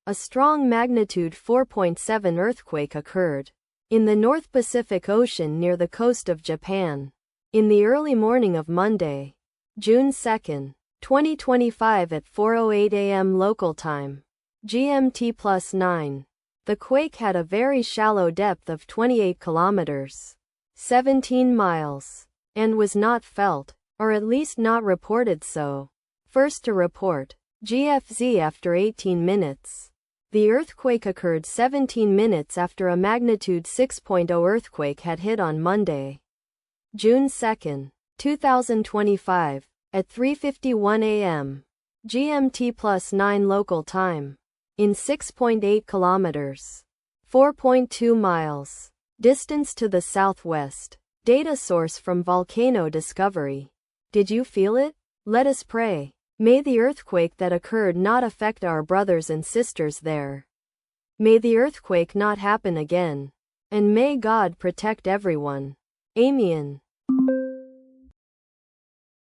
A strong magnitude 4.7 earthquake occurred in the North Pacific Ocean near the coast of Japan in the early morning of Monday, June 2, 2025 at 4:08 a.m. local time, GMT+9. The quake had a very shallow depth of 28 kilometers, 17 miles, and was not felt, or at least not reported so. First to report, GFZ after 18 minutes. The earthquake occurred 17 minutes after a magnitude 6.0 earthquake had hit on Monday, June 2, 2025, at 3:51 a.m. GMT+9 local time, in 6.8 kilometers, 4.2 miles, distance to the southwest. Data source from Volcano Discovery. Did you feel it? Let us pray. May the earthquake that occurred not affect our brothers and sisters there. May the earthquake not happen again. And may God protect everyone. Amen.